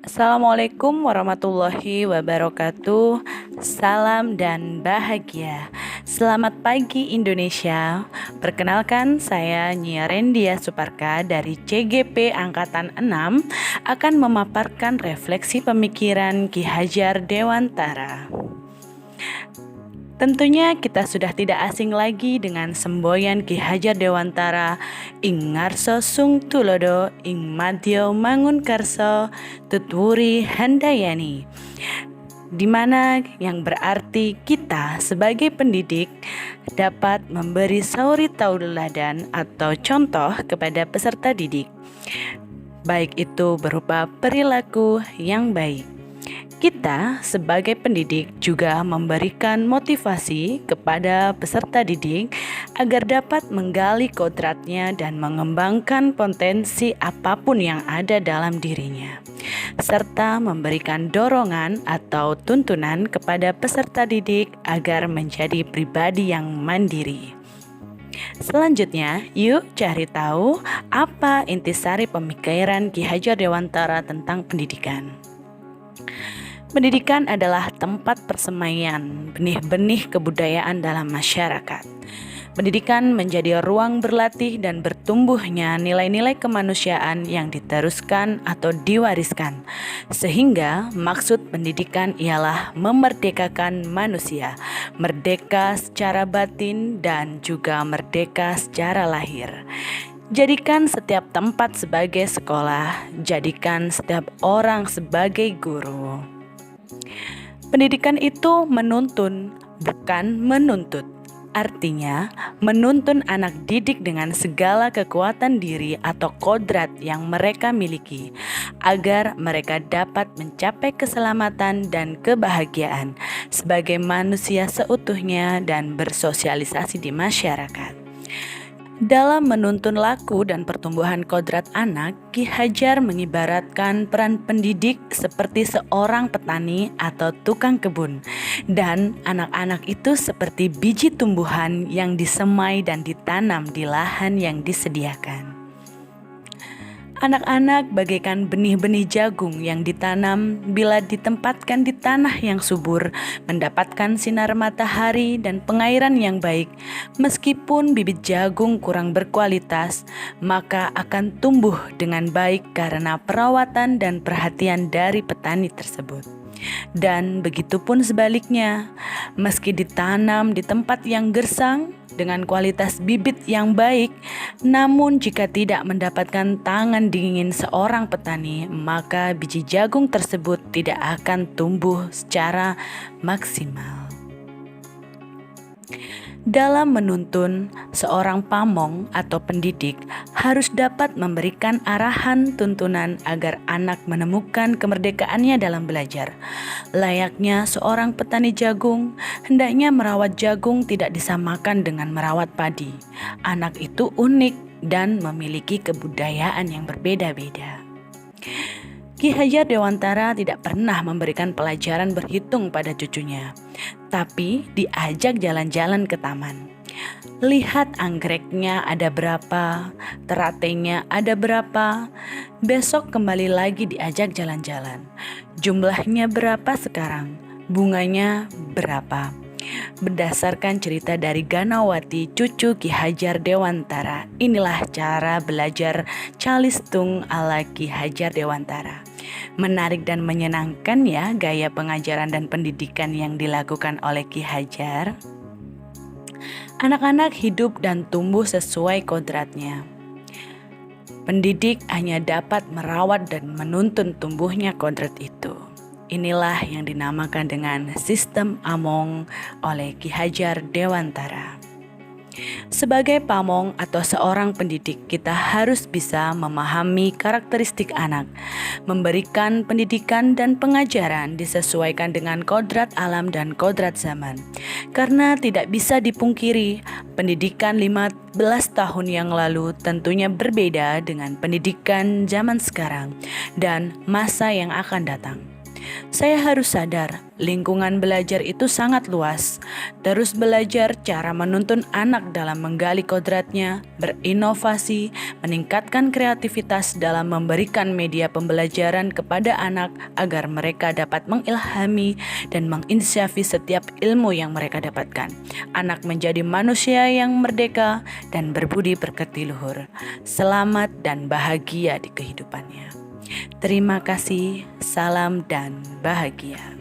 Assalamualaikum warahmatullahi wabarakatuh. Salam dan bahagia. Selamat pagi Indonesia. Perkenalkan, saya Nia Rendia Suparka dari CGP Angkatan 6 akan memaparkan refleksi pemikiran Ki Hajar Dewantara. Tentunya kita sudah tidak asing lagi dengan semboyan Ki Hajar Dewantara ing ngarsa sung tulodo ing madya mangunkarsa tutwuri handayani, di mana yang berarti kita sebagai pendidik dapat memberi sauri tauladan atau contoh kepada peserta didik, baik itu berupa perilaku yang baik. Kita sebagai pendidik juga memberikan motivasi kepada peserta didik agar dapat menggali kodratnya dan mengembangkan potensi apapun yang ada dalam dirinya, serta memberikan dorongan atau tuntunan kepada peserta didik agar menjadi pribadi yang mandiri. Selanjutnya, yuk cari tahu apa intisari pemikiran Ki Hajar Dewantara tentang pendidikan. Pendidikan adalah tempat persemaian benih-benih kebudayaan dalam masyarakat. Pendidikan menjadi ruang berlatih dan bertumbuhnya nilai-nilai kemanusiaan yang diteruskan atau diwariskan. Sehingga maksud pendidikan ialah memerdekakan manusia, merdeka secara batin dan juga merdeka secara lahir. Jadikan setiap tempat sebagai sekolah, jadikan setiap orang sebagai guru. Pendidikan itu menuntun, bukan menuntut. Artinya, menuntun anak didik dengan segala kekuatan diri atau kodrat yang mereka miliki, agar mereka dapat mencapai keselamatan dan kebahagiaan sebagai manusia seutuhnya dan bersosialisasi di masyarakat. Dalam menuntun laku dan pertumbuhan kodrat anak, Ki Hajar mengibaratkan peran pendidik seperti seorang petani atau tukang kebun, dan anak-anak itu seperti biji tumbuhan yang disemai dan ditanam di lahan yang disediakan. Anak-anak bagaikan benih-benih jagung yang ditanam bila ditempatkan di tanah yang subur, mendapatkan sinar matahari dan pengairan yang baik. Meskipun bibit jagung kurang berkualitas, maka akan tumbuh dengan baik karena perawatan dan perhatian dari petani tersebut. Dan begitupun sebaliknya, meski ditanam di tempat yang gersang dengan kualitas bibit yang baik, namun jika tidak mendapatkan tangan dingin seorang petani, maka biji jagung tersebut tidak akan tumbuh secara maksimal. Dalam menuntun, seorang pamong atau pendidik harus dapat memberikan arahan tuntunan agar anak menemukan kemerdekaannya dalam belajar. Layaknya seorang petani jagung, hendaknya merawat jagung tidak disamakan dengan merawat padi. Anak itu unik dan memiliki kebudayaan yang berbeda-beda. Ki Hajar Dewantara tidak pernah memberikan pelajaran berhitung pada cucunya, tapi diajak jalan-jalan ke taman. Lihat anggreknya ada berapa, teratenya ada berapa. Besok kembali lagi diajak jalan-jalan. Jumlahnya berapa sekarang? Bunganya berapa? Berdasarkan cerita dari Ganawati, cucu Ki Hajar Dewantara, inilah cara belajar calistung ala Ki Hajar Dewantara. Menarik dan menyenangkan ya gaya pengajaran dan pendidikan yang dilakukan oleh Ki Hajar. Anak-anak hidup dan tumbuh sesuai kodratnya. Pendidik hanya dapat merawat dan menuntun tumbuhnya kodrat itu. Inilah yang dinamakan dengan sistem Among oleh Ki Hajar Dewantara. Sebagai pamong atau seorang pendidik, kita harus bisa memahami karakteristik anak, memberikan pendidikan dan pengajaran disesuaikan dengan kodrat alam dan kodrat zaman. Karena tidak bisa dipungkiri, pendidikan 15 tahun yang lalu tentunya berbeda dengan pendidikan zaman sekarang dan masa yang akan datang. Saya harus sadar, lingkungan belajar itu sangat luas. Terus belajar cara menuntun anak dalam menggali kodratnya, berinovasi, meningkatkan kreativitas dalam memberikan media pembelajaran kepada anak agar mereka dapat mengilhami dan menginsyafi setiap ilmu yang mereka dapatkan. Anak menjadi manusia yang merdeka dan berbudi pekerti luhur, selamat dan bahagia di kehidupannya. Terima kasih, salam dan bahagia.